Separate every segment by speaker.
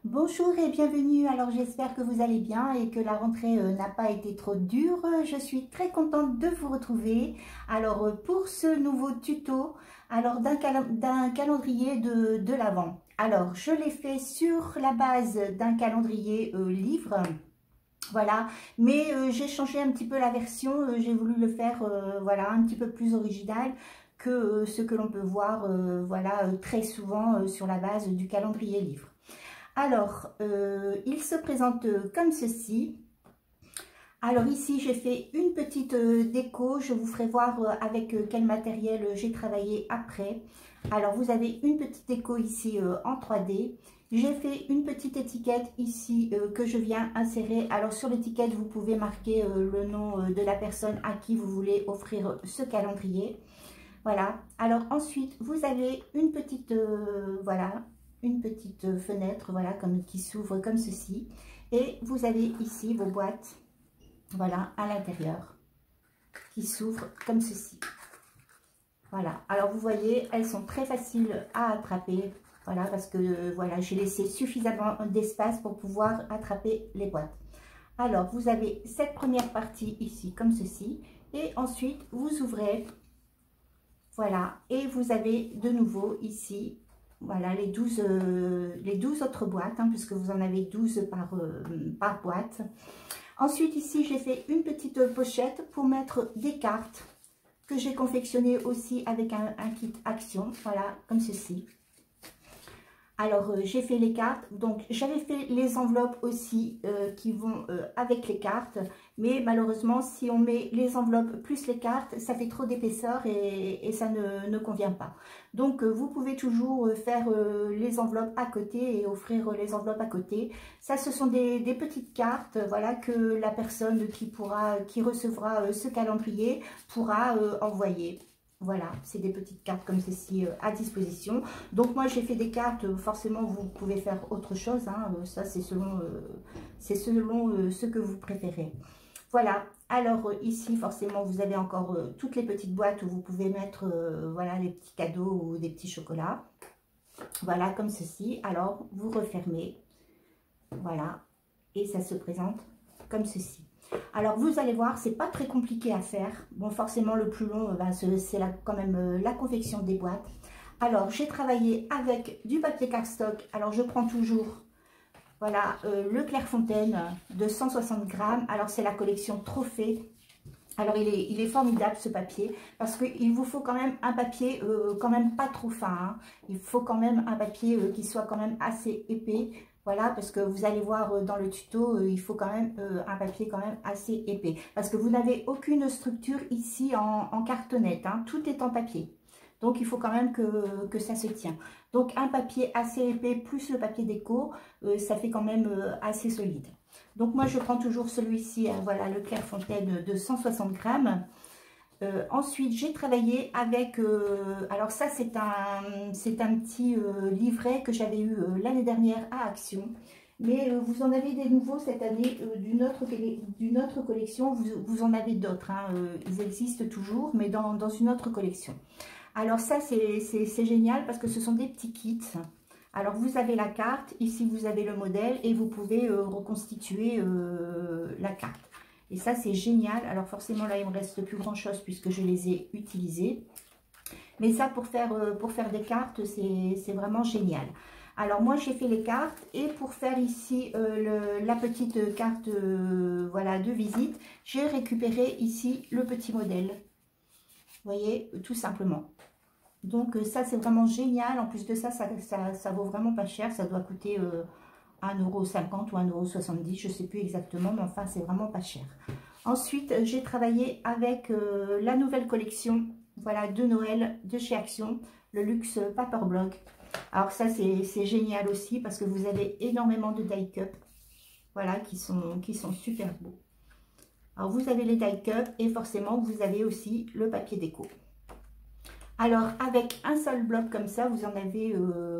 Speaker 1: Bonjour et bienvenue. Alors j'espère que vous allez bien et que la rentrée n'a pas été trop dure. Je suis très contente de vous retrouver. Alors pour ce nouveau tuto, alors d'un calendrier de l'Avent. Alors je l'ai fait sur la base d'un calendrier livre. Voilà, mais j'ai changé un petit peu la version. J'ai voulu le faire voilà, un petit peu plus original que ce que l'on peut voir voilà, très souvent sur la base du calendrier livre. Alors, il se présente comme ceci. Alors ici, j'ai fait une petite déco. Je vous ferai voir avec quel matériel j'ai travaillé après. Alors, vous avez une petite déco ici en 3D. J'ai fait une petite étiquette ici que je viens insérer. Alors, sur l'étiquette, vous pouvez marquer le nom de la personne à qui vous voulez offrir ce calendrier. Voilà. Alors, ensuite, vous avez une petite, voilà, une petite fenêtre, voilà, comme qui s'ouvre comme ceci. Et vous avez ici vos boîtes, voilà, à l'intérieur, qui s'ouvrent comme ceci. Voilà. Alors, vous voyez, elles sont très faciles à attraper, voilà, parce que, voilà, j'ai laissé suffisamment d'espace pour pouvoir attraper les boîtes. Alors, vous avez cette première partie ici, comme ceci. Et ensuite, vous ouvrez, voilà, et vous avez de nouveau ici, voilà, les 12 autres boîtes, hein, puisque vous en avez 12 par boîte. Ensuite, ici, j'ai fait une petite pochette pour mettre des cartes que j'ai confectionnées aussi avec un kit action, voilà, comme ceci. Alors, j'ai fait les cartes, donc j'avais fait les enveloppes aussi qui vont avec les cartes, mais malheureusement, si on met les enveloppes plus les cartes, ça fait trop d'épaisseur et ça ne convient pas. Donc, vous pouvez toujours faire les enveloppes à côté et offrir les enveloppes à côté. Ça, ce sont des petites cartes, voilà, que la personne qui recevra ce calendrier pourra envoyer. Voilà, c'est des petites cartes comme ceci à disposition. Donc moi j'ai fait des cartes, forcément vous pouvez faire autre chose, hein, ça c'est selon ce que vous préférez. Voilà, alors ici forcément vous avez encore toutes les petites boîtes où vous pouvez mettre voilà, les petits cadeaux ou des petits chocolats. Voilà, comme ceci. Alors vous refermez, voilà, et ça se présente comme ceci. Alors vous allez voir, c'est pas très compliqué à faire. Bon, forcément le plus long, ben, c'est quand même la confection des boîtes. Alors j'ai travaillé avec du papier cardstock. Alors je prends toujours, voilà, le Clairefontaine de 160 grammes. Alors c'est la collection Trophée. Alors il est formidable ce papier parce qu'il vous faut quand même un papier quand même pas trop fin, hein. Il faut quand même un papier qui soit quand même assez épais. Voilà, parce que vous allez voir dans le tuto, il faut quand même un papier quand même assez épais. Parce que vous n'avez aucune structure ici en cartonnette, hein. Tout est en papier. Donc il faut quand même que ça se tient. Donc un papier assez épais plus le papier déco, ça fait quand même assez solide. Donc moi je prends toujours celui-ci, hein, voilà, le Clairefontaine de 160 grammes. Ensuite j'ai travaillé avec, alors ça c'est un petit livret que j'avais eu l'année dernière à Action. Mais vous en avez des nouveaux cette année d'une autre collection, vous en avez d'autres, hein, ils existent toujours mais dans une autre collection. Alors ça c'est génial parce que ce sont des petits kits. Alors vous avez la carte, ici vous avez le modèle et vous pouvez reconstituer la carte. Et ça c'est génial. Alors forcément là il me reste plus grand chose puisque je les ai utilisées. Mais ça pour faire des cartes c'est vraiment génial. Alors moi j'ai fait les cartes et pour faire ici la petite carte voilà, de visite, j'ai récupéré ici le petit modèle. Vous voyez, tout simplement. Donc ça c'est vraiment génial. En plus de ça, ça vaut vraiment pas cher. Ça doit coûter 1,50 € ou 1,70 €, je ne sais plus exactement, mais enfin c'est vraiment pas cher. Ensuite j'ai travaillé avec la nouvelle collection, voilà, de Noël de chez Action, le Luxe Paper Block. Alors ça c'est génial aussi parce que vous avez énormément de die cup, voilà, qui sont super beaux. Alors vous avez les die cup et forcément vous avez aussi le papier déco. Alors, avec un seul bloc comme ça, vous en avez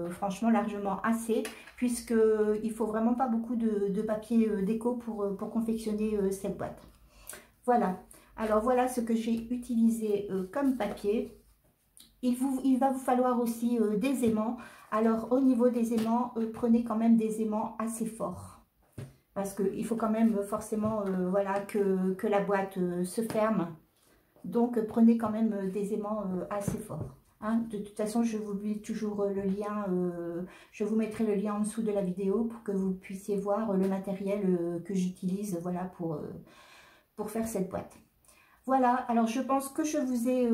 Speaker 1: franchement largement assez, puisqu'il ne faut vraiment pas beaucoup de papier déco pour confectionner cette boîte. Voilà. Alors, voilà ce que j'ai utilisé comme papier. Il va vous falloir aussi des aimants. Alors au niveau des aimants, prenez quand même des aimants assez forts. Parce qu'il faut quand même forcément voilà, que la boîte se ferme. Donc prenez quand même des aimants assez forts. Hein. De toute façon, je vous mets toujours le lien, je vous mettrai le lien en dessous de la vidéo pour que vous puissiez voir le matériel que j'utilise voilà, pour faire cette boîte. Voilà, alors je pense que je vous ai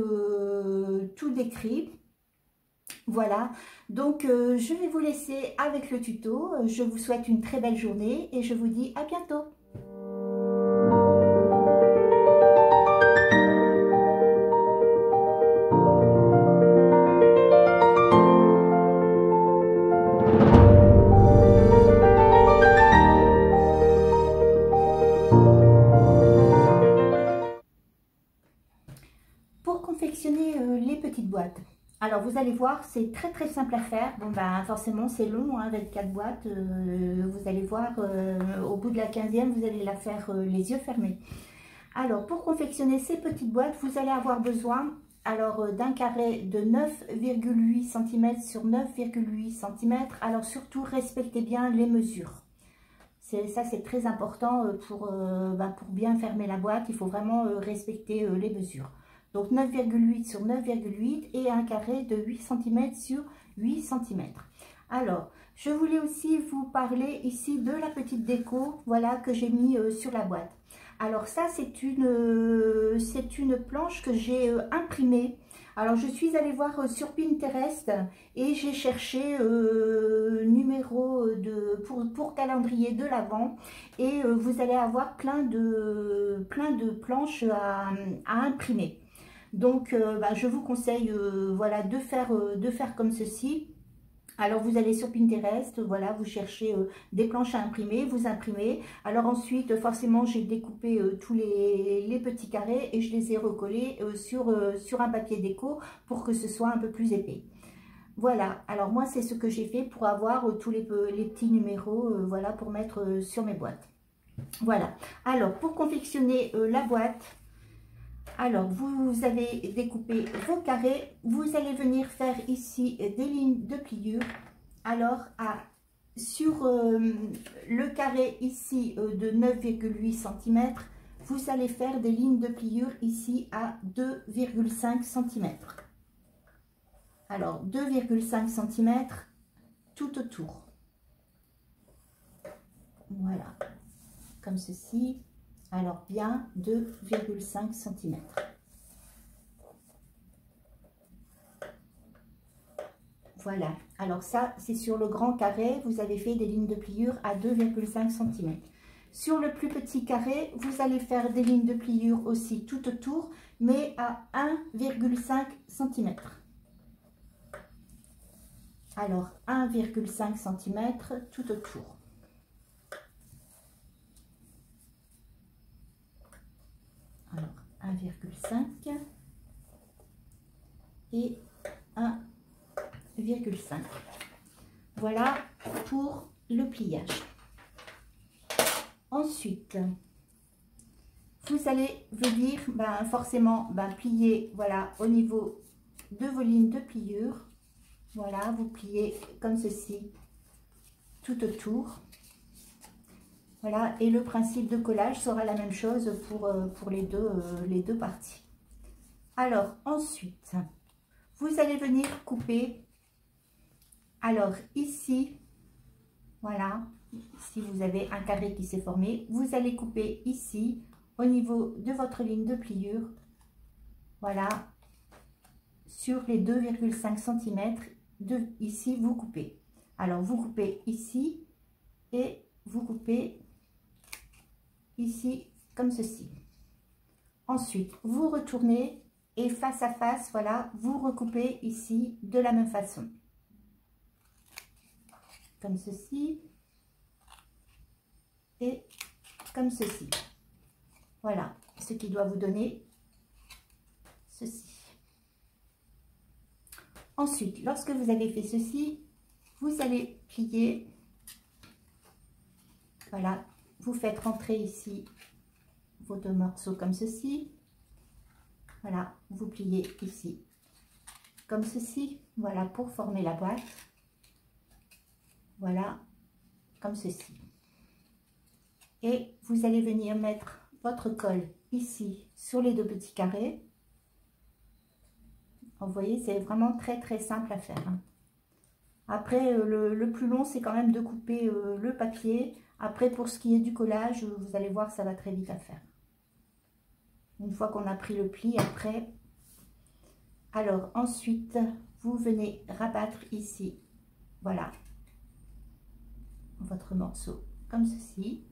Speaker 1: tout décrit. Voilà, donc je vais vous laisser avec le tuto. Je vous souhaite une très belle journée et je vous dis à bientôt. Pour confectionner les petites boîtes, alors vous allez voir, c'est très simple à faire. Bon ben forcément c'est long, hein, 24 boîtes, vous allez voir, au bout de la 15e, vous allez la faire les yeux fermés. Alors pour confectionner ces petites boîtes, vous allez avoir besoin alors d'un carré de 9,8 cm sur 9,8 cm. Alors surtout respectez bien les mesures. Ça c'est très important pour bien fermer la boîte, il faut vraiment respecter les mesures. Donc 9,8 sur 9,8 et un carré de 8 cm sur 8 cm. Alors, je voulais aussi vous parler ici de la petite déco, voilà, que j'ai mis sur la boîte. Alors ça, c'est une planche que j'ai imprimée. Alors, je suis allée voir sur Pinterest et j'ai cherché numéro pour calendrier de l'Avent. Et vous allez avoir plein de planches à imprimer. Donc, je vous conseille voilà, de faire comme ceci. Alors, vous allez sur Pinterest, voilà, vous cherchez des planches à imprimer, vous imprimez. Alors ensuite, forcément, j'ai découpé tous les petits carrés et je les ai recollés sur un papier déco pour que ce soit un peu plus épais. Voilà, alors moi, c'est ce que j'ai fait pour avoir tous les petits numéros, voilà, pour mettre sur mes boîtes. Voilà, alors pour confectionner la boîte, alors, vous avez découpé vos carrés, vous allez venir faire ici des lignes de pliure. Alors, sur le carré ici de 9,8 cm, vous allez faire des lignes de pliure ici à 2,5 cm. Alors, 2,5 cm tout autour. Voilà, comme ceci. Alors bien 2,5 cm. Voilà, alors ça c'est sur le grand carré, vous avez fait des lignes de pliure à 2,5 cm. Sur le plus petit carré, vous allez faire des lignes de pliure aussi tout autour, mais à 1,5 cm. Alors 1,5 cm tout autour. Alors 1,5 et 1,5. Voilà pour le pliage. Ensuite, vous allez venir forcément plier voilà, au niveau de vos lignes de pliure. Voilà, vous pliez comme ceci tout autour. Voilà, et le principe de collage sera la même chose pour les deux parties. Alors, ensuite, vous allez venir couper. Alors, ici, voilà, si vous avez un carré qui s'est formé, vous allez couper ici, au niveau de votre ligne de pliure. Voilà, sur les 2,5 cm, ici, vous coupez. Alors, vous coupez ici et vous coupez ici comme ceci. Ensuite, vous retournez et face à face, voilà, vous recoupez ici de la même façon. Comme ceci et comme ceci. Voilà, ce qui doit vous donner ceci. Ensuite, lorsque vous avez fait ceci, vous allez plier. Voilà, vous faites rentrer ici vos deux morceaux comme ceci. Voilà, vous pliez ici comme ceci. Voilà, pour former la boîte. Voilà, comme ceci. Et vous allez venir mettre votre colle ici sur les deux petits carrés. Vous voyez, c'est vraiment très simple à faire. Après, le plus long, c'est quand même de couper le papier. Après, pour ce qui est du collage, vous allez voir, ça va très vite à faire. Une fois qu'on a pris le pli, après, alors ensuite, vous venez rabattre ici, voilà, votre morceau comme ceci.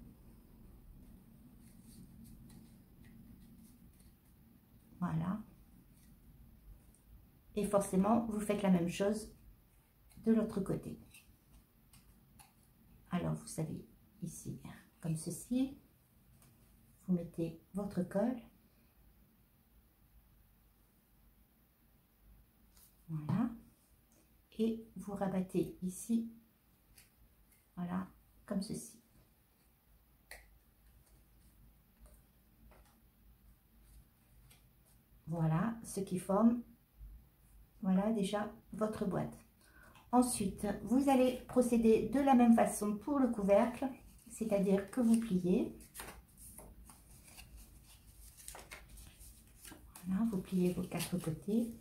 Speaker 1: Voilà. Et forcément, vous faites la même chose de l'autre côté. Alors, vous savez, ici, comme ceci, vous mettez votre colle. Voilà. Et vous rabattez ici, voilà, comme ceci. Voilà ce qui forme, voilà déjà votre boîte. Ensuite, vous allez procéder de la même façon pour le couvercle, c'est-à-dire que vous pliez. Voilà, vous pliez vos quatre côtés.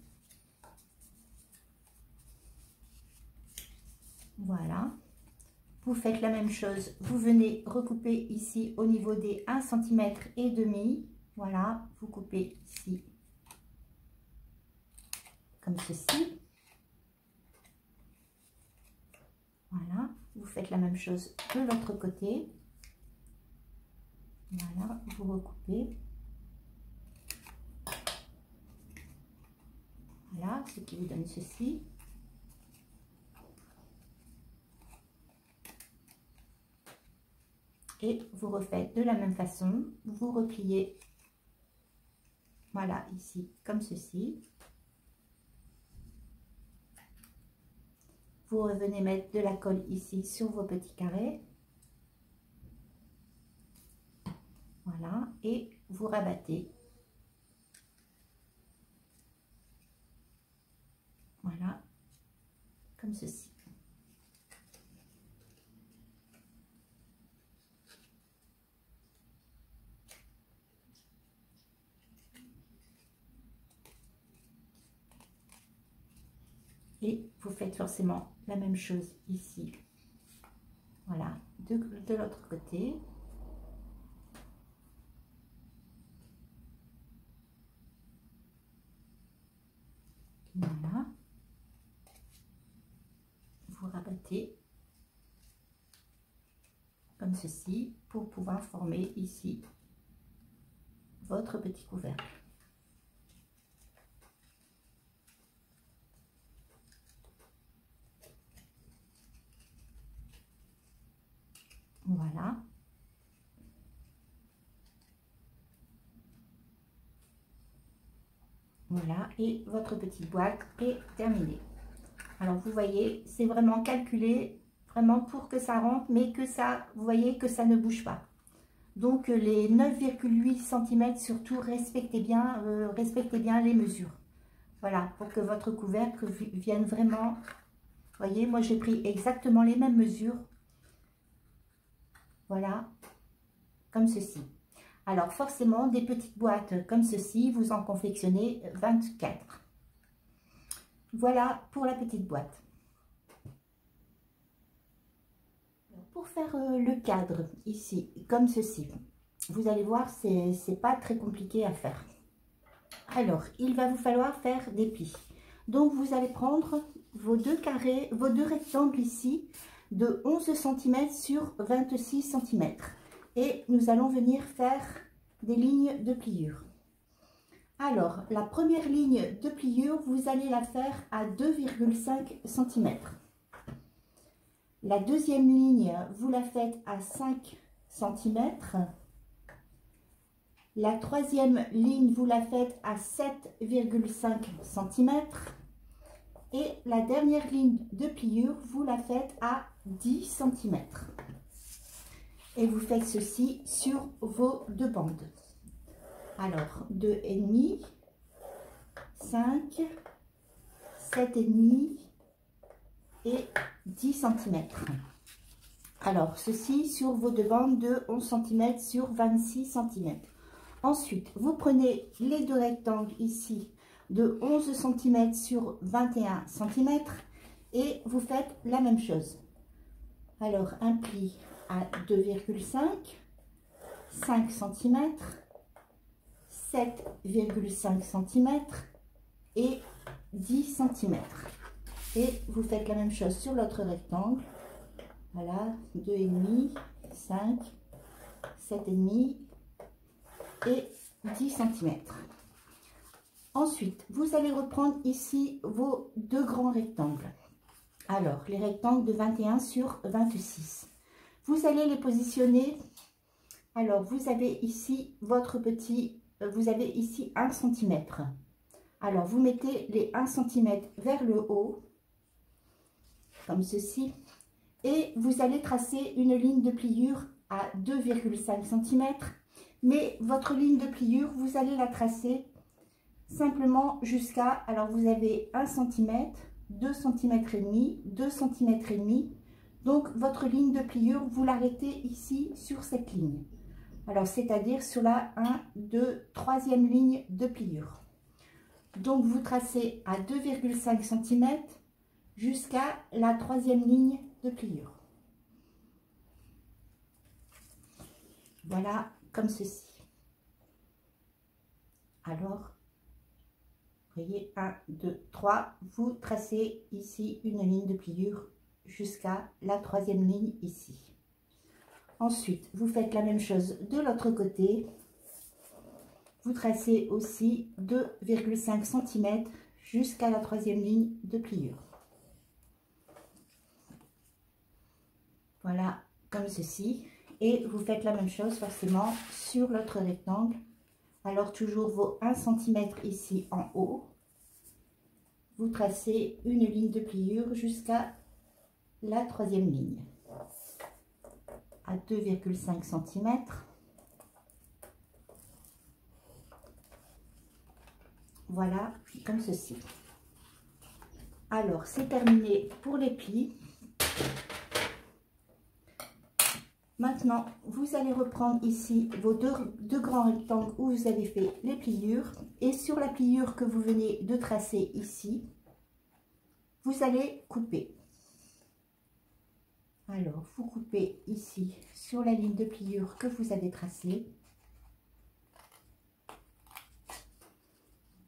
Speaker 1: Voilà. Vous faites la même chose, vous venez recouper ici au niveau des 1,5 cm et demi. Voilà, vous coupez ici, comme ceci. Voilà, vous faites la même chose de l'autre côté. Voilà, vous recoupez. Voilà, ce qui vous donne ceci. Et vous refaites de la même façon, vous repliez, voilà, ici, comme ceci. Vous revenez mettre de la colle ici sur vos petits carrés. Voilà, et vous rabattez. Voilà, comme ceci. Et vous faites forcément la même chose ici. Voilà, de l'autre côté. Voilà. Vous rabattez comme ceci pour pouvoir former ici votre petit couvercle. Voilà. Voilà, et votre petite boîte est terminée. Alors, vous voyez, c'est vraiment calculé, vraiment pour que ça rentre, mais que ça, vous voyez, que ça ne bouge pas. Donc, les 9,8 cm, surtout, respectez bien les mesures. Voilà, pour que votre couvercle vienne vraiment, vous voyez, moi, j'ai pris exactement les mêmes mesures. Voilà, comme ceci. Alors, forcément, des petites boîtes comme ceci, vous en confectionnez 24. Voilà pour la petite boîte. Pour faire le cadre ici, comme ceci, vous allez voir, c'est pas très compliqué à faire. Alors, il va vous falloir faire des plis. Donc, vous allez prendre vos deux carrés, vos deux rectangles ici, de 11 cm sur 26 cm. Et nous allons venir faire des lignes de pliure. Alors, la première ligne de pliure, vous allez la faire à 2,5 cm. La deuxième ligne, vous la faites à 5 cm. La troisième ligne, vous la faites à 7,5 cm. Et la dernière ligne de pliure, vous la faites à 10 cm. Et vous faites ceci sur vos deux bandes. Alors, 2,5, 5, 7,5 et 10 cm. Alors, ceci sur vos deux bandes de 11 cm sur 26 cm. Ensuite, vous prenez les deux rectangles ici de 11 cm sur 21 cm et vous faites la même chose. Alors, un pli à 2,5, 5 cm, 7,5 cm et 10 cm. Et vous faites la même chose sur l'autre rectangle. Voilà, 2,5, 5, 7,5 et 10 cm. Ensuite, vous allez reprendre ici vos deux grands rectangles. Alors, les rectangles de 21 sur 26. Vous allez les positionner. Alors, vous avez ici votre petit, vous avez ici 1 cm. Alors, vous mettez les 1 cm vers le haut, comme ceci. Et vous allez tracer une ligne de pliure à 2,5 cm. Mais votre ligne de pliure, vous allez la tracer simplement jusqu'à, alors vous avez 1 cm, 2 cm et demi, 2 cm et demi. Donc votre ligne de pliure, vous l'arrêtez ici sur cette ligne. Alors c'est-à-dire sur la 1, 2, 3e ligne de pliure. Donc vous tracez à 2,5 cm jusqu'à la 3e ligne de pliure. Voilà, comme ceci. Alors, vous voyez, 1, 2, 3, vous tracez ici une ligne de pliure jusqu'à la 3e ligne ici. Ensuite, vous faites la même chose de l'autre côté. Vous tracez aussi 2,5 cm jusqu'à la 3e ligne de pliure. Voilà, comme ceci. Et vous faites la même chose forcément sur l'autre rectangle. Alors toujours vos 1 cm ici en haut. Vous tracez une ligne de pliure jusqu'à la 3e ligne. À 2,5 cm. Voilà, comme ceci. Alors, c'est terminé pour les plis. Maintenant, vous allez reprendre ici vos deux grands rectangles où vous avez fait les pliures. Et sur la pliure que vous venez de tracer ici, vous allez couper. Alors, vous coupez ici sur la ligne de pliure que vous avez tracée.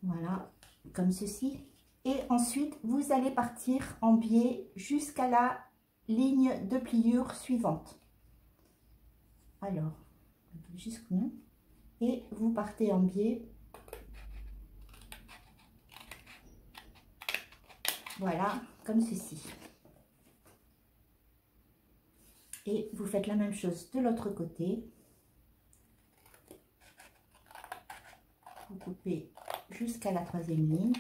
Speaker 1: Voilà, comme ceci. Et ensuite, vous allez partir en biais jusqu'à la ligne de pliure suivante. Alors, jusqu'où? Et vous partez en biais. Voilà, comme ceci. Et vous faites la même chose de l'autre côté. Vous coupez jusqu'à la 3e ligne.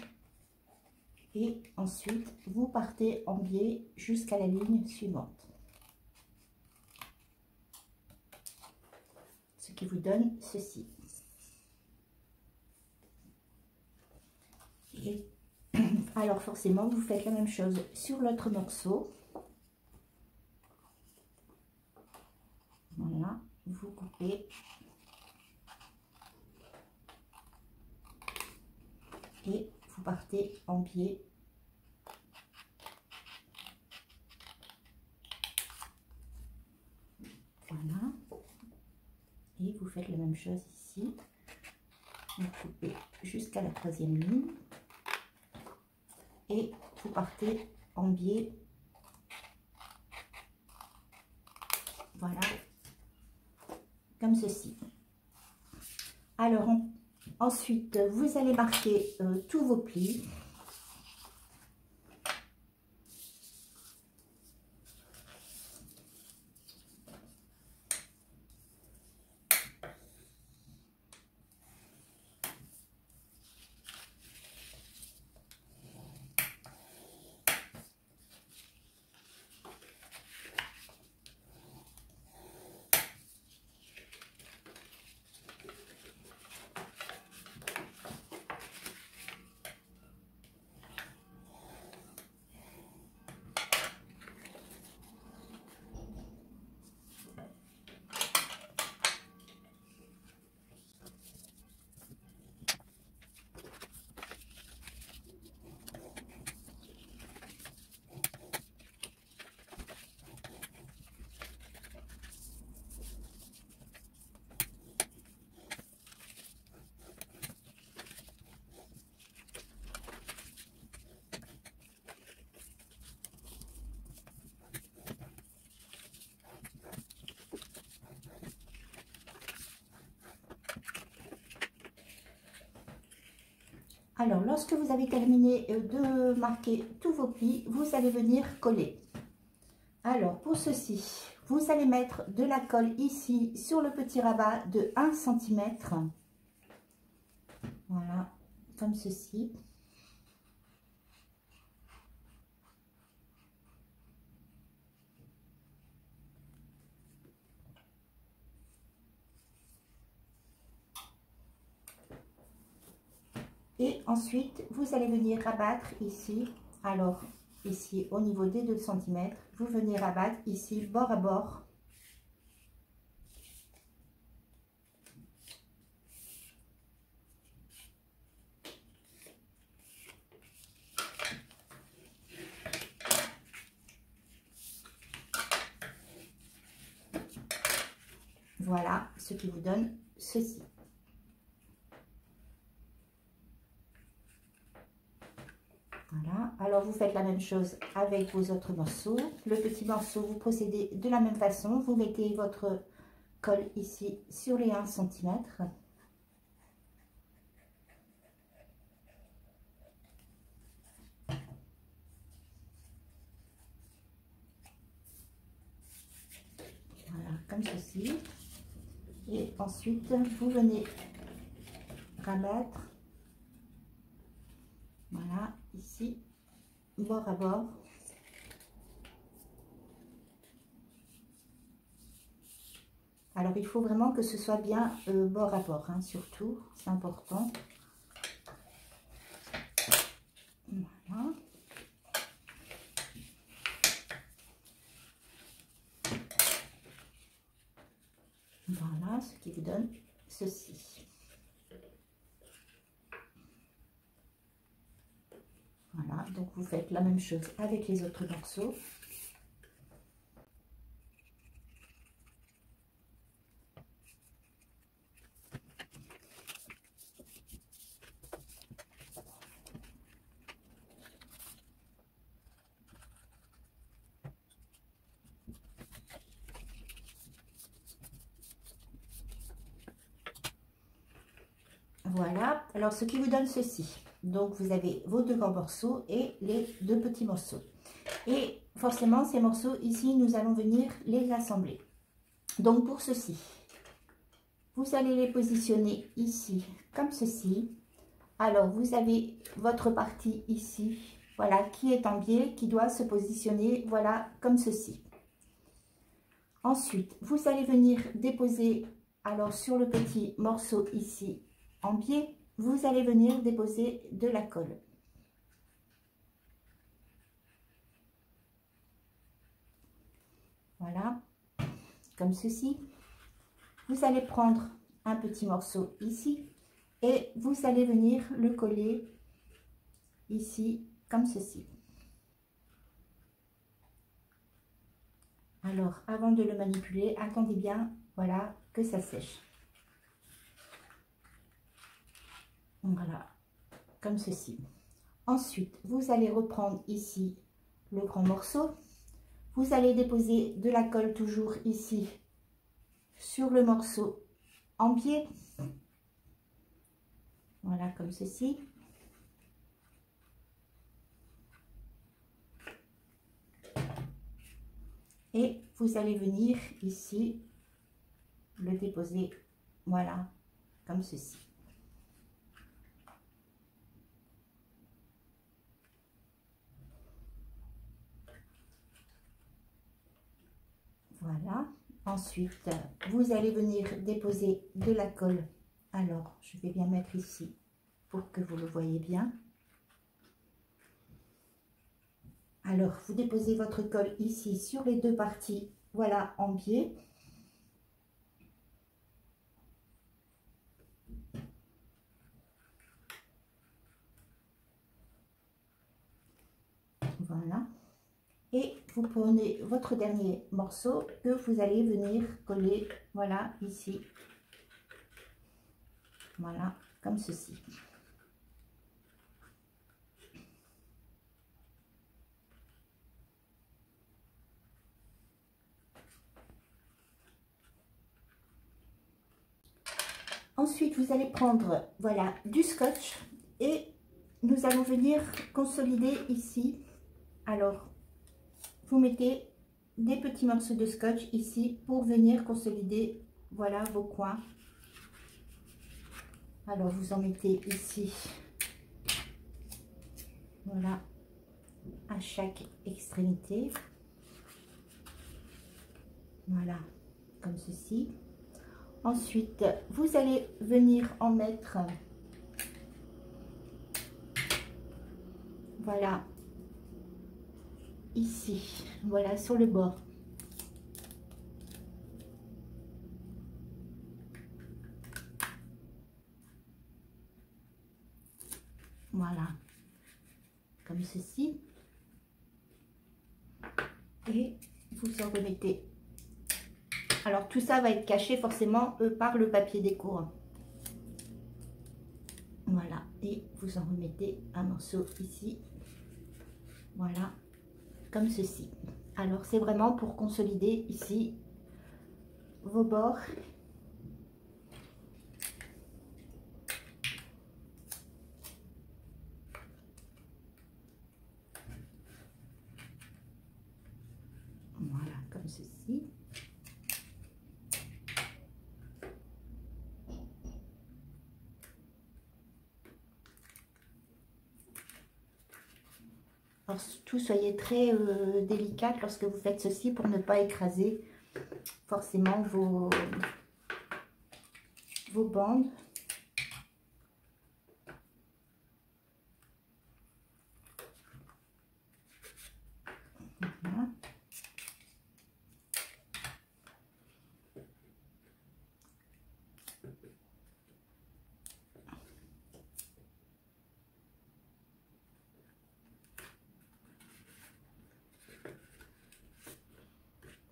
Speaker 1: Et ensuite, vous partez en biais jusqu'à la ligne suivante. Ce qui vous donne ceci. Et alors forcément, vous faites la même chose sur l'autre morceau. Voilà, vous coupez. Et vous partez en biais. Voilà. Et vous faites la même chose ici. Vous coupez jusqu'à la 3e ligne. Et vous partez en biais. Voilà. Comme ceci. Alors, ensuite, vous allez marquer tous vos plis. Alors, lorsque vous avez terminé de marquer tous vos plis, vous allez venir coller. Alors, pour ceci, vous allez mettre de la colle ici sur le petit rabat de 1 cm. Voilà, comme ceci. Et ensuite, vous allez venir rabattre ici. Alors, ici, au niveau des 2 cm, vous venez rabattre ici, bord à bord. Voilà, ce qui vous donne ceci. Voilà, alors vous faites la même chose avec vos autres morceaux. Le petit morceau, vous procédez de la même façon. Vous mettez votre colle ici sur les 1 cm. Voilà, comme ceci. Et ensuite, vous venez rabattre. Voilà, ici, bord à bord. Alors, il faut vraiment que ce soit bien bord à bord, hein, surtout, c'est important. Voilà. Voilà, ce qui vous donne ceci. Voilà, donc vous faites la même chose avec les autres morceaux. Voilà, alors ce qui vous donne ceci. Donc vous avez vos 2 grands morceaux et les 2 petits morceaux. Et forcément, ces morceaux ici, nous allons venir les assembler. Donc pour ceci, vous allez les positionner ici, comme ceci. Alors vous avez votre partie ici, voilà, qui est en biais, qui doit se positionner, voilà, comme ceci. Ensuite, vous allez venir déposer, alors sur le petit morceau ici, en biais, vous allez venir déposer de la colle. Voilà, comme ceci. Vous allez prendre un petit morceau ici et vous allez venir le coller ici, comme ceci. Alors, avant de le manipuler, attendez bien, voilà, que ça sèche. Voilà, comme ceci. Ensuite, vous allez reprendre ici le grand morceau. Vous allez déposer de la colle toujours ici sur le morceau en biais. Voilà, comme ceci. Et vous allez venir ici le déposer, voilà, comme ceci. Voilà. Ensuite, vous allez venir déposer de la colle. Alors, je vais bien mettre ici pour que vous le voyez bien. Alors, vous déposez votre colle ici sur les 2 parties, voilà, en biais. Voilà. Et vous prenez votre dernier morceau que vous allez venir coller, voilà, ici. Voilà, comme ceci. Ensuite, vous allez prendre, voilà, du scotch et nous allons venir consolider ici. Alors, vous mettez des petits morceaux de scotch ici pour venir consolider, voilà, vos coins. Alors, vous en mettez ici, voilà, à chaque extrémité. Voilà, comme ceci. Ensuite, vous allez venir en mettre, voilà, ici, voilà, sur le bord. Voilà, comme ceci. Et vous en remettez. Alors, tout ça va être caché forcément par le papier déco. Voilà, et vous en remettez un morceau ici. Voilà, comme ceci. Alors, c'est vraiment pour consolider ici vos bords. Voilà, comme ceci. Alors, surtout, soyez très délicate lorsque vous faites ceci pour ne pas écraser forcément vos bandes. Voilà.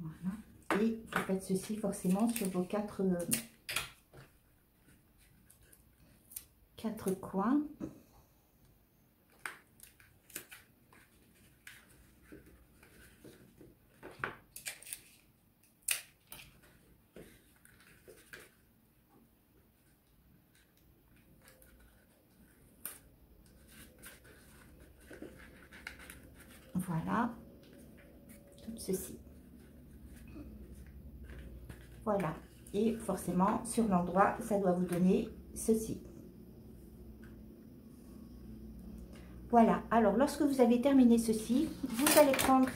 Speaker 1: Voilà. Et vous faites ceci forcément sur vos quatre coins. Voilà, comme ceci. Voilà, et forcément sur l'endroit, ça doit vous donner ceci. Voilà, alors lorsque vous avez terminé ceci, vous allez prendre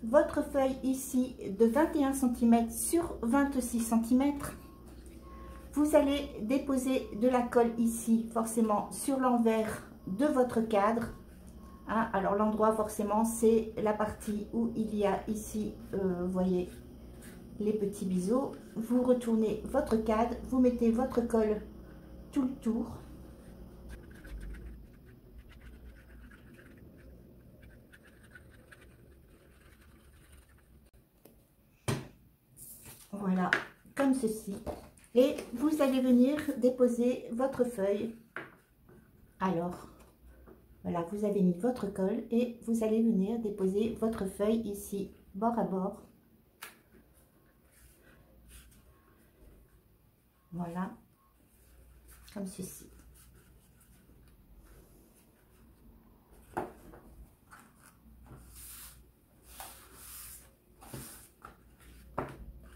Speaker 1: votre feuille ici de 21 cm sur 26 cm. Vous allez déposer de la colle ici, forcément sur l'envers de votre cadre. Hein, alors l'endroit forcément c'est la partie où il y a ici, vous voyez, les petits biseaux. Vous retournez votre cadre, vous mettez votre colle tout le tour. Voilà, comme ceci. Et vous allez venir déposer votre feuille. Alors, voilà, vous avez mis votre colle et vous allez venir déposer votre feuille ici, bord à bord. Voilà, comme ceci.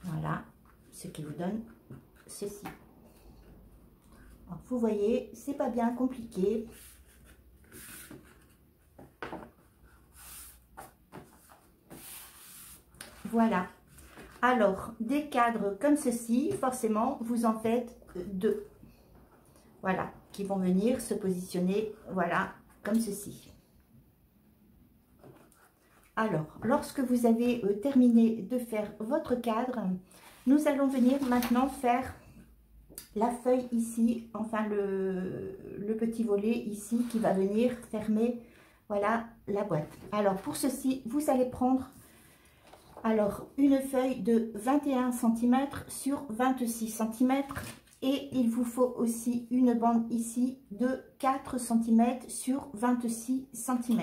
Speaker 1: Voilà, ce qui vous donne ceci. Alors, vous voyez, c'est pas bien compliqué. Voilà. Alors, des cadres comme ceci, forcément, vous en faites deux. Voilà, qui vont venir se positionner, voilà, comme ceci. Alors, lorsque vous avez terminé de faire votre cadre, nous allons venir maintenant faire la feuille ici, enfin le petit volet ici qui va venir fermer, voilà, la boîte. Alors, pour ceci, vous allez prendre alors une feuille de 21 cm sur 26 cm et il vous faut aussi une bande ici de 4 cm sur 26 cm.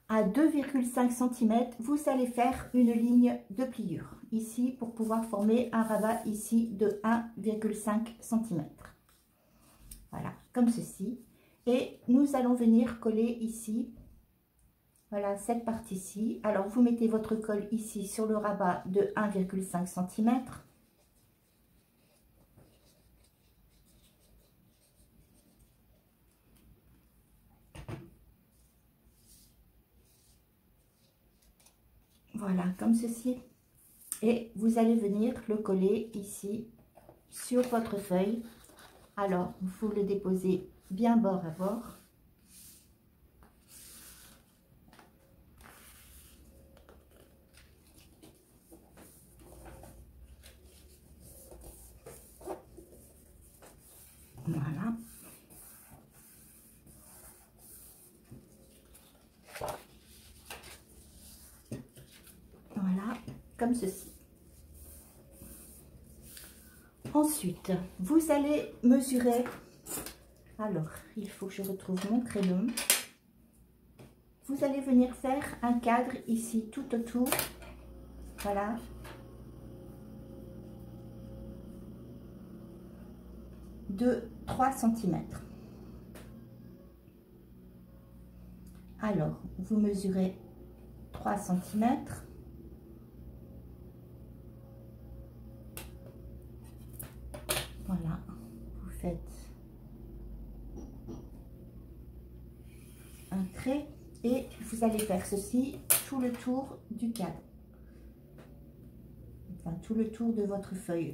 Speaker 1: À 2,5 cm, vous allez faire une ligne de pliure ici pour pouvoir former un rabat ici de 1,5 cm. Voilà, comme ceci. Et nous allons venir coller ici, voilà, cette partie-ci. Alors, vous mettez votre colle ici sur le rabat de 1,5 cm. Voilà, comme ceci. Et vous allez venir le coller ici sur votre feuille. Alors, vous le déposez bien bord à bord. Voilà. Voilà, comme ceci. Ensuite, vous allez mesurer. Alors, il faut que je retrouve mon crayon. Vous allez venir faire un cadre ici tout autour. Voilà. De 3 cm. Alors, vous mesurez 3 cm. Voilà, vous faites un trait et vous allez faire ceci tout le tour du cadre. Enfin, tout le tour de votre feuille.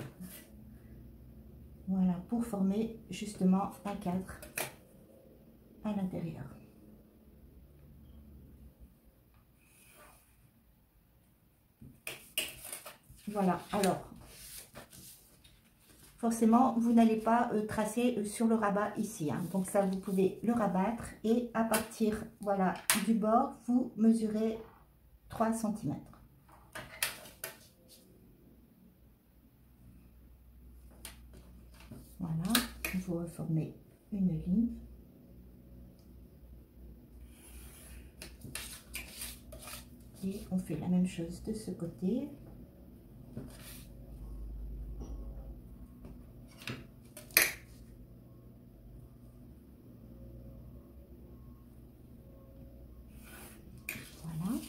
Speaker 1: Voilà, pour former justement un cadre à l'intérieur. Voilà, alors, forcément, vous n'allez pas tracer sur le rabat ici. Hein. Donc ça, vous pouvez le rabattre et à partir, voilà, du bord, vous mesurez 3 cm. Voilà, vous reformez une ligne. Et on fait la même chose de ce côté. Voilà.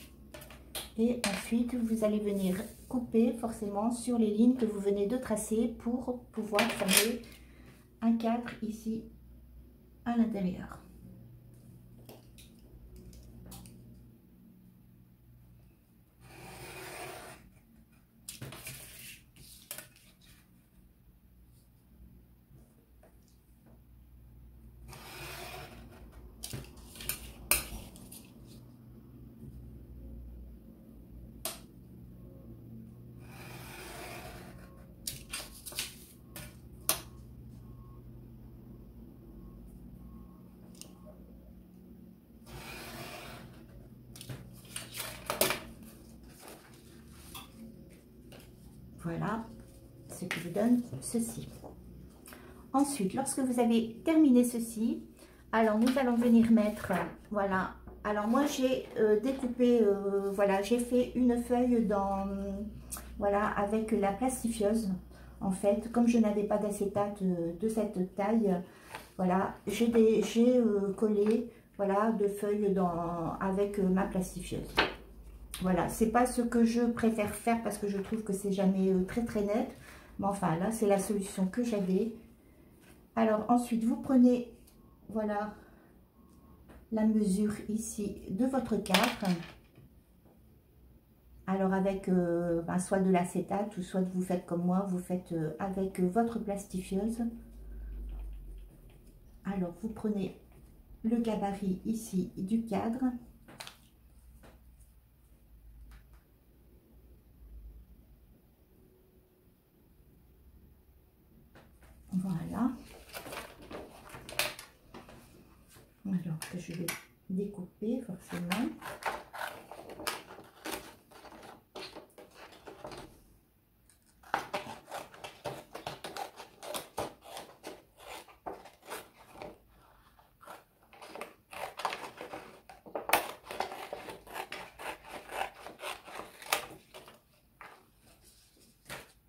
Speaker 1: Et ensuite, vous allez venir couper forcément sur les lignes que vous venez de tracer pour pouvoir former un cadre ici à l'intérieur. Voilà ce qui vous donne ceci. Ensuite, lorsque vous avez terminé ceci, alors nous allons venir mettre, voilà. Alors moi j'ai découpé, voilà, j'ai fait une feuille dans, voilà, avec la plastifieuse. En fait, comme je n'avais pas d'acétate de cette taille, voilà, j'ai collé, voilà, deux feuilles avec ma plastifieuse. Voilà, c'est pas ce que je préfère faire parce que je trouve que c'est jamais très net. Mais enfin, là, c'est la solution que j'avais. Alors, ensuite, vous prenez, voilà, la mesure ici de votre cadre. Alors, avec soit de l'acétate ou soit vous faites comme moi, vous faites avec votre plastifieuse. Alors, vous prenez le gabarit ici du cadre. Voilà. Alors que je vais découper forcément.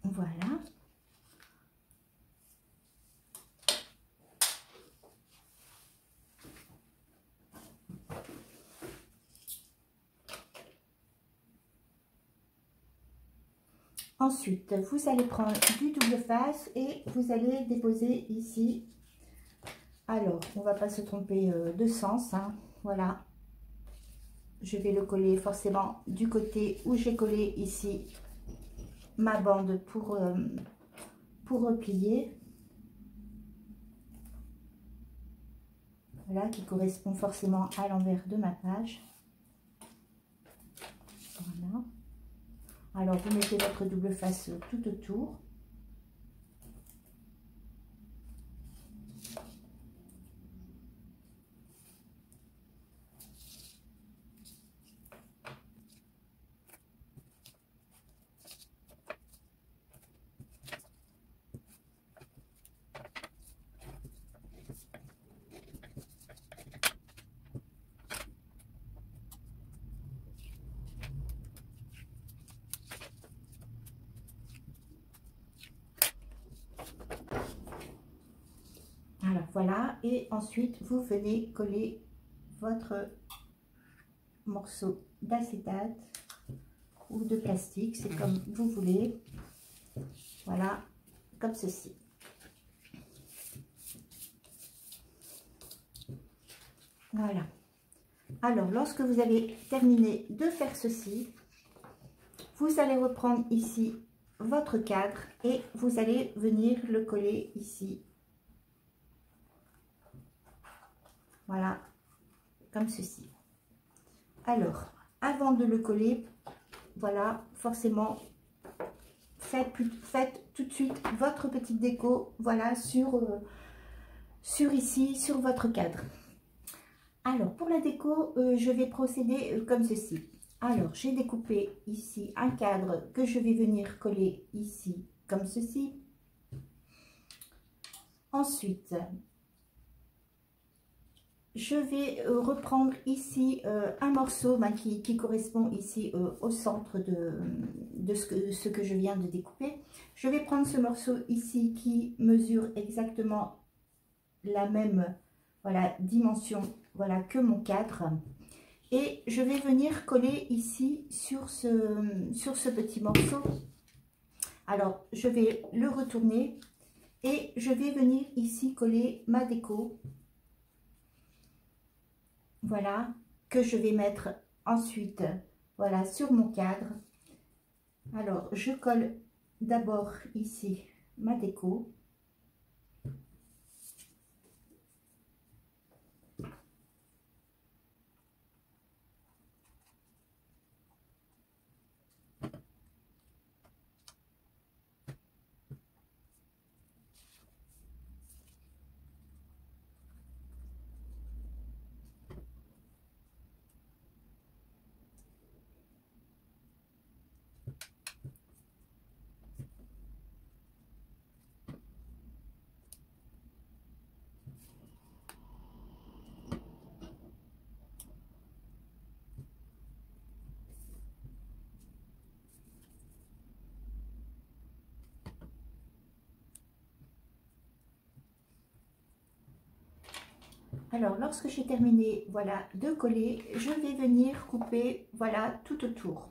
Speaker 1: Voilà. Ensuite, vous allez prendre du double face et vous allez déposer ici. Alors, on ne va pas se tromper de sens, hein. Voilà. Je vais le coller forcément du côté où j'ai collé ici ma bande pour replier. Voilà, qui correspond forcément à l'envers de ma page. Voilà. Alors, vous mettez votre double face tout autour. Alors voilà, et ensuite vous venez coller votre morceau d'acétate ou de plastique, c'est comme vous voulez. Voilà, comme ceci. Voilà. Alors, lorsque vous avez terminé de faire ceci, vous allez reprendre ici votre cadre et vous allez venir le coller ici. Voilà, comme ceci. Alors, avant de le coller, voilà, forcément, faites tout de suite votre petite déco, voilà, sur ici, sur votre cadre. Alors, pour la déco, je vais procéder comme ceci. Alors, j'ai découpé ici un cadre que je vais venir coller ici, comme ceci. Ensuite, je vais reprendre ici un morceau qui correspond ici au centre de ce que je viens de découper. Je vais prendre ce morceau ici qui mesure exactement la même, voilà, dimension, voilà, que mon cadre. Et je vais venir coller ici sur ce petit morceau. Alors, je vais le retourner et je vais venir ici coller ma déco. Voilà, que je vais mettre ensuite, voilà, sur mon cadre. Alors, je colle d'abord ici ma déco. Alors, lorsque j'ai terminé, voilà, de coller, je vais venir couper, voilà, tout autour.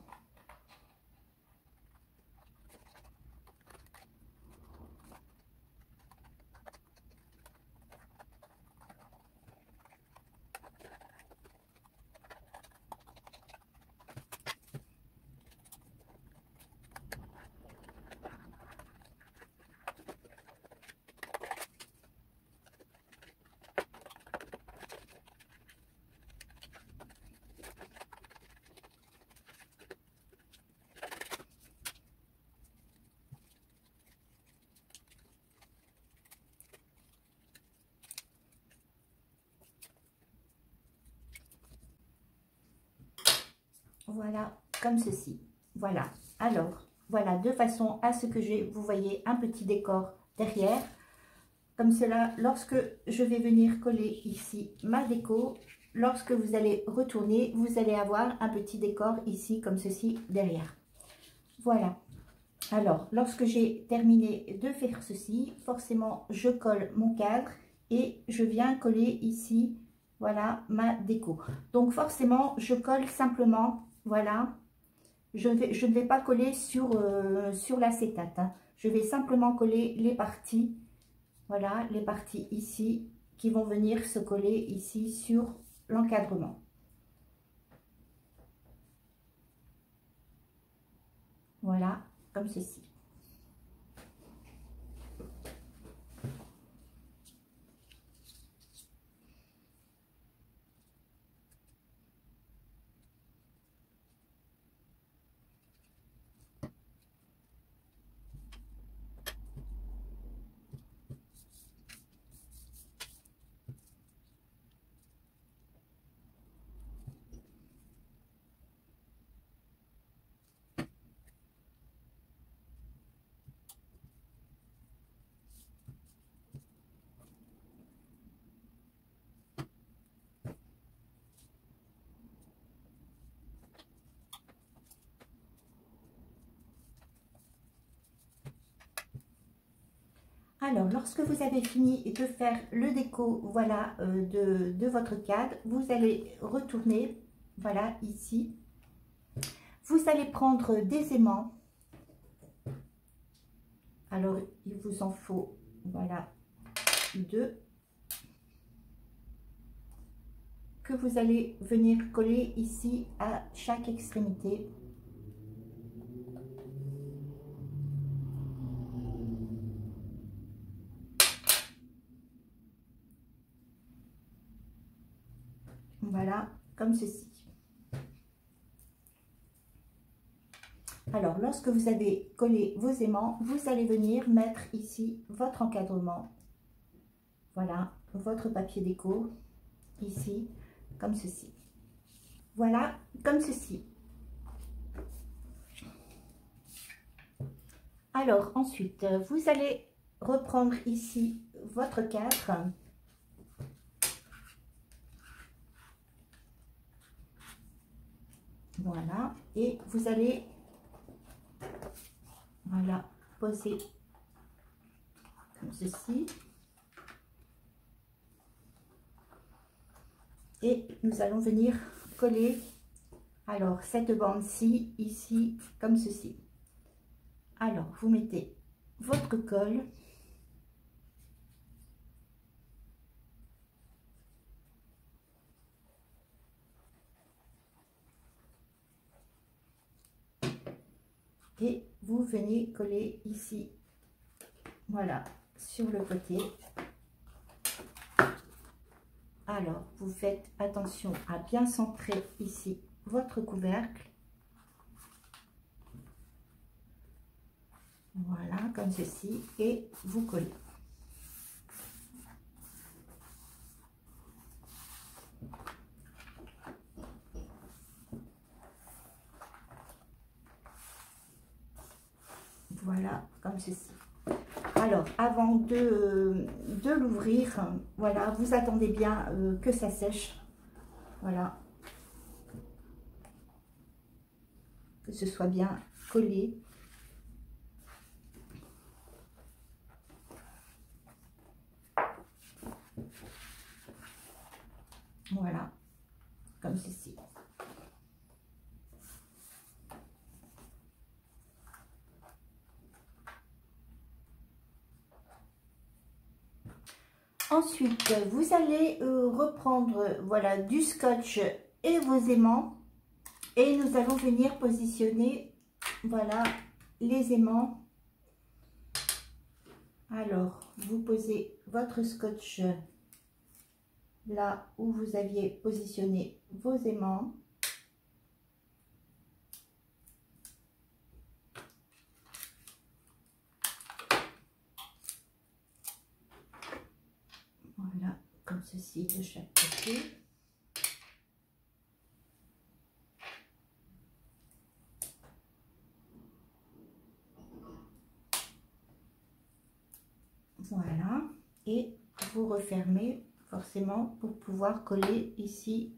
Speaker 1: Voilà, comme ceci. Voilà. Alors, voilà, de façon à ce que vous voyez un petit décor derrière. Comme cela, lorsque je vais venir coller ici ma déco, lorsque vous allez retourner, vous allez avoir un petit décor ici, comme ceci, derrière. Voilà. Alors, lorsque j'ai terminé de faire ceci, forcément, je colle mon cadre et je viens coller ici, voilà, ma déco. Donc, forcément, je colle simplement, voilà, je ne vais pas coller sur, sur l'acétate, hein. Je vais simplement coller les parties, voilà, les parties ici, qui vont venir se coller ici sur l'encadrement. Voilà, comme ceci. Alors, lorsque vous avez fini de faire le déco, voilà, de votre cadre, vous allez retourner, voilà, ici. Vous allez prendre des aimants. Alors, il vous en faut, voilà, 2. Que vous allez venir coller ici à chaque extrémité. Voilà, comme ceci. Alors, lorsque vous avez collé vos aimants, vous allez venir mettre ici votre encadrement. Voilà, votre papier déco, ici, comme ceci. Voilà, comme ceci. Alors, ensuite, vous allez reprendre ici votre cadre. Voilà, et vous allez, voilà, poser comme ceci. Et nous allons venir coller, alors, cette bande-ci, ici, comme ceci. Alors, vous mettez votre colle. Et vous venez coller ici, voilà, sur le côté. Alors, vous faites attention à bien centrer ici votre couvercle. Voilà, comme ceci, et vous collez. Voilà, comme ceci. Alors, avant de l'ouvrir, voilà, vous attendez bien que ça sèche. Voilà. Que ce soit bien collé. Voilà, comme ceci. Ensuite, vous allez reprendre, voilà, du scotch et vos aimants. Et nous allons venir positionner, voilà, les aimants. Alors, vous posez votre scotch là où vous aviez positionné vos aimants. Voilà, comme ceci de chaque côté. Voilà, et vous refermez forcément pour pouvoir coller ici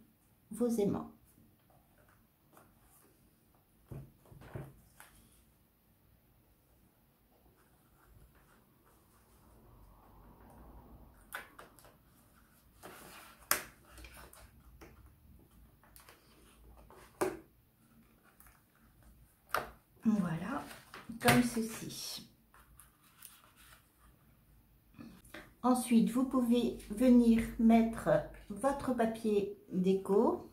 Speaker 1: vos aimants. Voilà, comme ceci. Ensuite, vous pouvez venir mettre votre papier déco.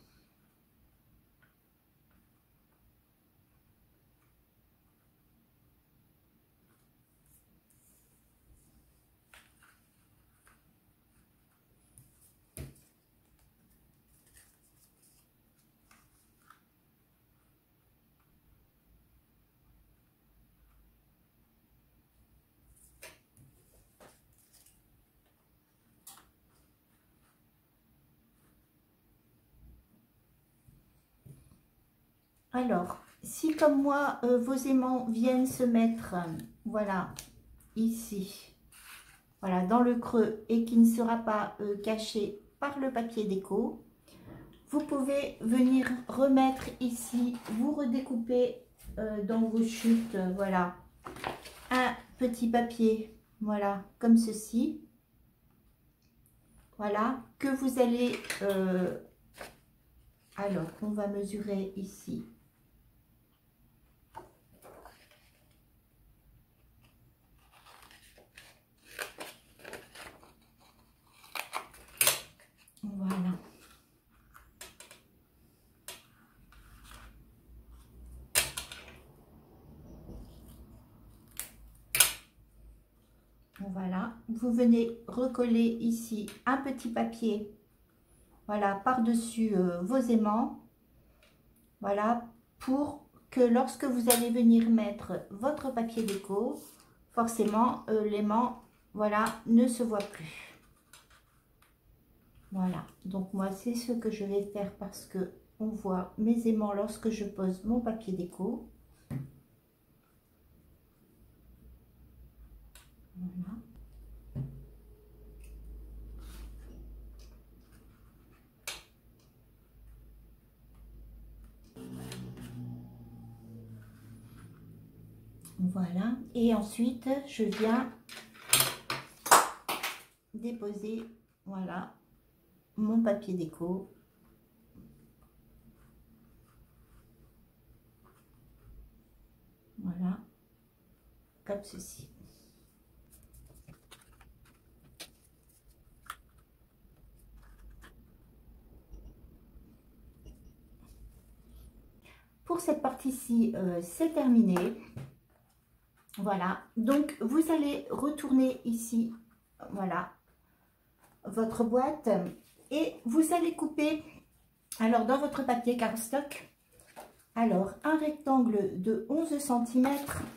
Speaker 1: Alors, si comme moi, vos aimants viennent se mettre, voilà, ici, voilà, dans le creux et qui ne sera pas caché par le papier déco, vous pouvez venir remettre ici, vous redécouper dans vos chutes, voilà, un petit papier, voilà, comme ceci, voilà, que vous allez, alors, on va mesurer ici. Voilà. Voilà, vous venez recoller ici un petit papier, voilà, par-dessus vos aimants, voilà, pour que lorsque vous allez venir mettre votre papier déco, forcément l'aimant, voilà, ne se voit plus. Voilà, donc moi c'est ce que je vais faire parce que on voit mes aimants lorsque je pose mon papier déco. Voilà. Voilà, et ensuite je viens déposer, voilà, mon papier déco. Voilà, comme ceci. Pour cette partie-ci, c'est terminé. Voilà, donc vous allez retourner ici, voilà, votre boîte et vous allez couper, alors dans votre papier cardstock, alors un rectangle de 11 cm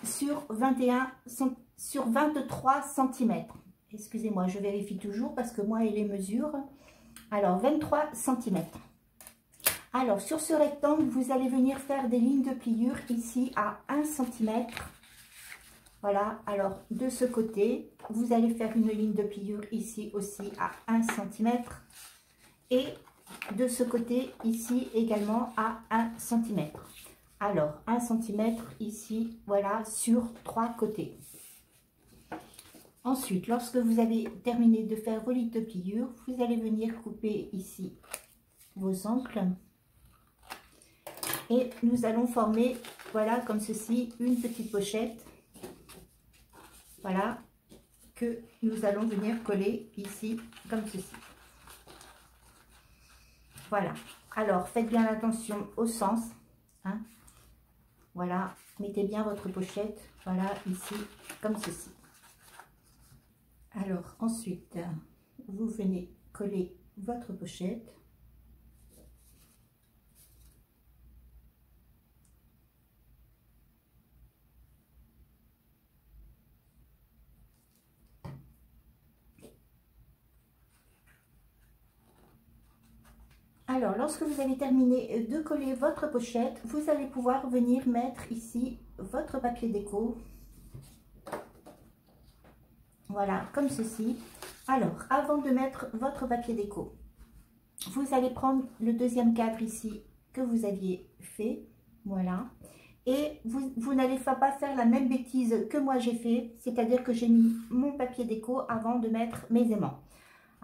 Speaker 1: sur 23 cm. Excusez-moi, je vérifie toujours parce que moi et les mesures. Alors 23 cm. Alors sur ce rectangle, vous allez venir faire des lignes de pliure ici à 1 cm. Voilà, alors de ce côté, vous allez faire une ligne de pliure ici aussi à 1 cm. Et de ce côté, ici également à 1 cm. Alors, 1 cm ici, voilà, sur 3 côtés. Ensuite, lorsque vous avez terminé de faire vos lignes de pliure, vous allez venir couper ici vos angles. Et nous allons former, voilà, comme ceci, une petite pochette. Voilà, que nous allons venir coller ici, comme ceci. Voilà, alors faites bien attention au sens, hein. Voilà, mettez bien votre pochette, voilà, ici, comme ceci. Alors ensuite, vous venez coller votre pochette. Alors, lorsque vous avez terminé de coller votre pochette, vous allez pouvoir venir mettre ici votre papier déco. Voilà, comme ceci. Alors, avant de mettre votre papier déco, vous allez prendre le deuxième cadre ici que vous aviez fait. Voilà. Et vous n'allez pas faire la même bêtise que moi j'ai fait, c'est-à-dire que j'ai mis mon papier déco avant de mettre mes aimants.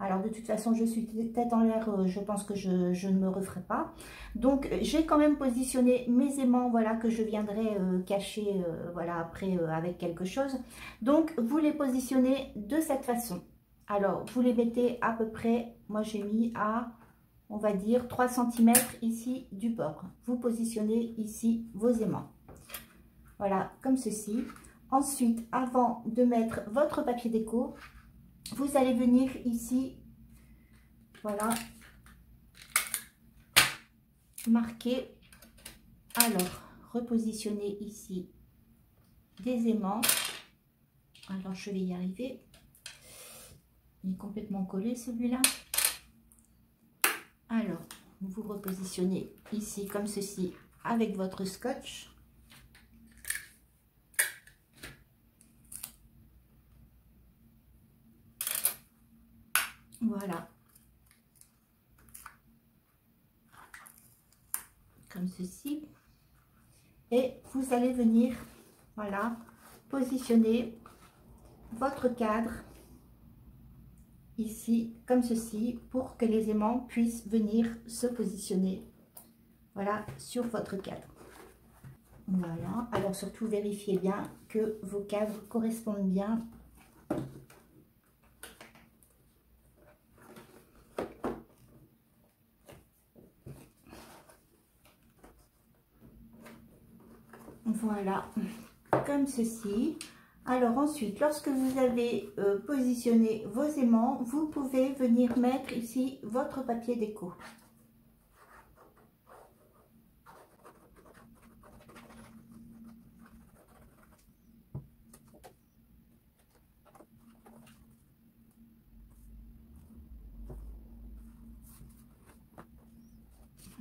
Speaker 1: Alors de toute façon, je suis tête en l'air, je pense que je ne me referai pas. Donc j'ai quand même positionné mes aimants, voilà, que je viendrai cacher, voilà, après avec quelque chose. Donc vous les positionnez de cette façon. Alors vous les mettez à peu près, moi j'ai mis à, on va dire, 3 cm ici du bord. Vous positionnez ici vos aimants. Voilà, comme ceci. Ensuite, avant de mettre votre papier déco, vous allez venir ici, voilà, marquer, alors, repositionner ici des aimants. Alors, je vais y arriver. Il est complètement collé celui-là. Alors, vous repositionnez ici comme ceci avec votre scotch. Voilà. Comme ceci. Et vous allez venir, voilà, positionner votre cadre ici, comme ceci, pour que les aimants puissent venir se positionner, voilà, sur votre cadre. Voilà. Alors surtout, vérifiez bien que vos cadres correspondent bien. Voilà, comme ceci. Alors ensuite, lorsque vous avez positionné vos aimants, vous pouvez venir mettre ici votre papier déco.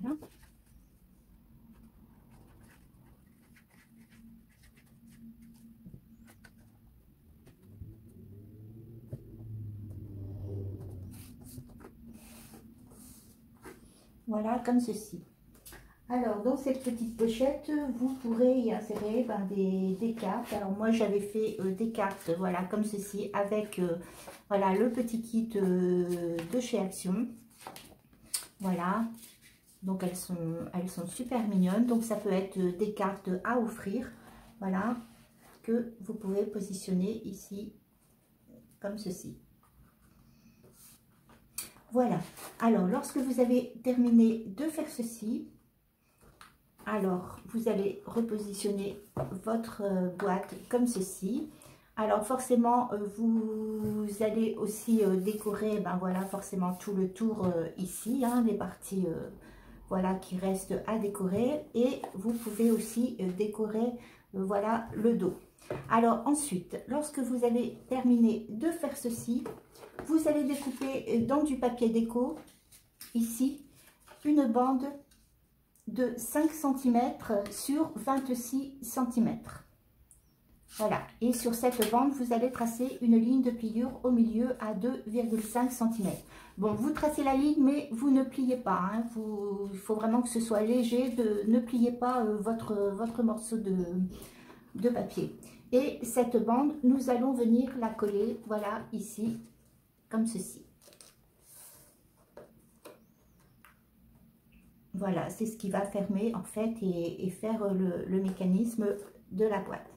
Speaker 1: Voilà. Voilà, comme ceci. Alors, dans cette petite pochette, vous pourrez y insérer des cartes. Alors, moi, j'avais fait des cartes, voilà, comme ceci, avec, voilà, le petit kit de chez Action. Voilà. Donc, elles sont super mignonnes. Donc, ça peut être des cartes à offrir, voilà, que vous pouvez positionner ici, comme ceci. Voilà. Alors, lorsque vous avez terminé de faire ceci, alors, vous allez repositionner votre boîte comme ceci. Alors, forcément, vous allez aussi décorer, ben voilà, forcément tout le tour ici, hein, les parties, voilà, qui restent à décorer. Et vous pouvez aussi décorer, voilà, le dos. Alors, ensuite, lorsque vous avez terminé de faire ceci, vous allez découper dans du papier déco, ici, une bande de 5 cm sur 26 cm. Voilà, et sur cette bande, vous allez tracer une ligne de pliure au milieu à 2,5 cm. Bon, vous tracez la ligne, mais vous ne pliez pas. Hein. Il faut vraiment que ce soit léger. Ne pliez pas votre morceau de papier. Et cette bande, nous allons venir la coller, voilà, ici, comme ceci. Voilà, c'est ce qui va fermer en fait et faire le mécanisme de la boîte.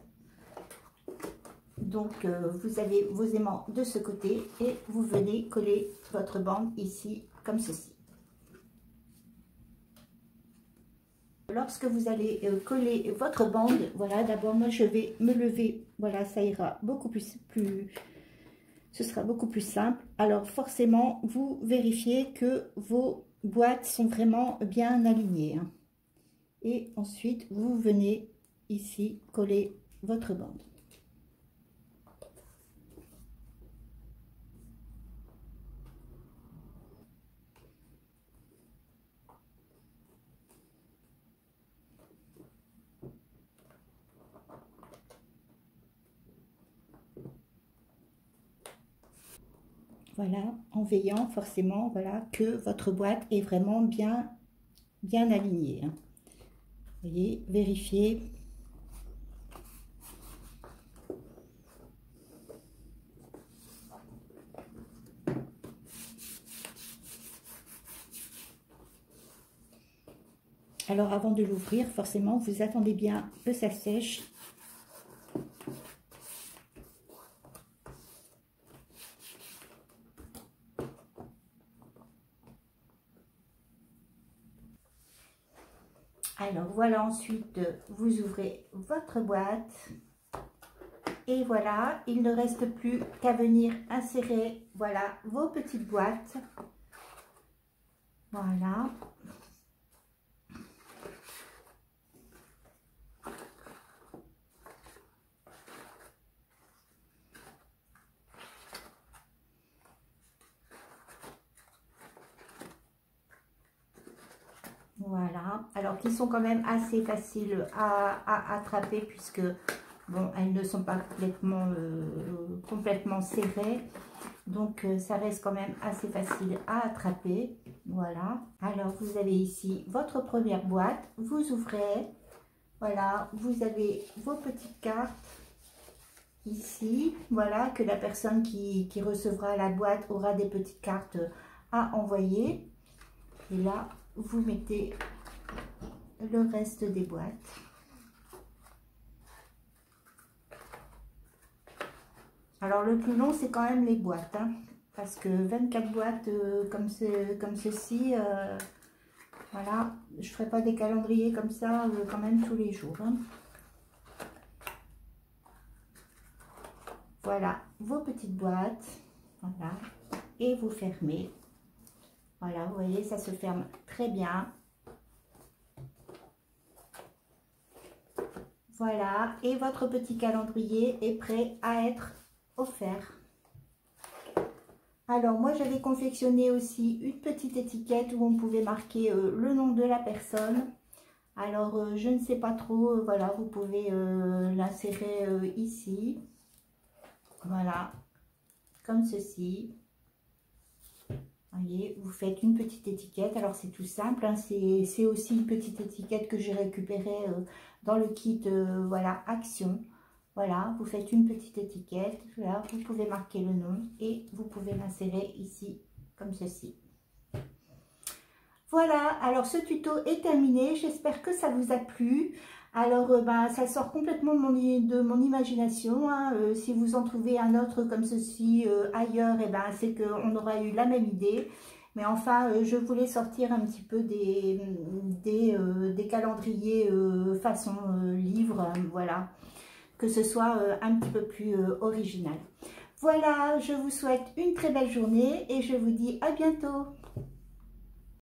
Speaker 1: Donc, vous avez vos aimants de ce côté et vous venez coller votre bande ici, comme ceci. Lorsque vous allez coller votre bande, voilà, d'abord moi je vais me lever, voilà, ça ira beaucoup ce sera beaucoup plus simple. Alors forcément, vous vérifiez que vos boîtes sont vraiment bien alignées. Hein. Et ensuite, vous venez ici coller votre bande. Voilà, en veillant forcément, voilà, que votre boîte est vraiment bien alignée. Hein. Vous voyez, vérifiez. Alors avant de l'ouvrir, forcément, vous attendez bien que ça sèche. Alors voilà, ensuite vous ouvrez votre boîte et voilà, il ne reste plus qu'à venir insérer, voilà, vos petites boîtes. Voilà. Voilà, alors qu'ils sont quand même assez faciles à attraper puisque, bon, elles ne sont pas complètement serrées. Donc, ça reste quand même assez facile à attraper. Voilà, alors vous avez ici votre première boîte. Vous ouvrez, voilà, vous avez vos petites cartes ici. Voilà, que la personne qui recevra la boîte aura des petites cartes à envoyer. Et là, vous mettez le reste des boîtes. Alors le plus long, c'est quand même les boîtes, hein, parce que 24 boîtes comme ceci, voilà, je ferai pas des calendriers comme ça quand même tous les jours, hein. Voilà vos petites boîtes, voilà, et vous fermez. Voilà, vous voyez, ça se ferme très bien. Voilà, et votre petit calendrier est prêt à être offert. Alors, moi, j'avais confectionné aussi une petite étiquette où on pouvait marquer le nom de la personne. Alors, je ne sais pas trop, voilà, vous pouvez l'insérer ici. Voilà, comme ceci. Voyez, vous faites une petite étiquette. Alors c'est tout simple, hein, c'est aussi une petite étiquette que j'ai récupérée dans le kit voilà, Action. Voilà, vous faites une petite étiquette, voilà, vous pouvez marquer le nom et vous pouvez l'insérer ici comme ceci. Voilà, alors ce tuto est terminé, j'espère que ça vous a plu. Alors, ça sort complètement de mon imagination, hein. Si vous en trouvez un autre comme ceci ailleurs, et c'est qu'on aura eu la même idée. Mais enfin, je voulais sortir un petit peu des calendriers façon livre, voilà. Que ce soit un petit peu plus original. Voilà, je vous souhaite une très belle journée et je vous dis à bientôt.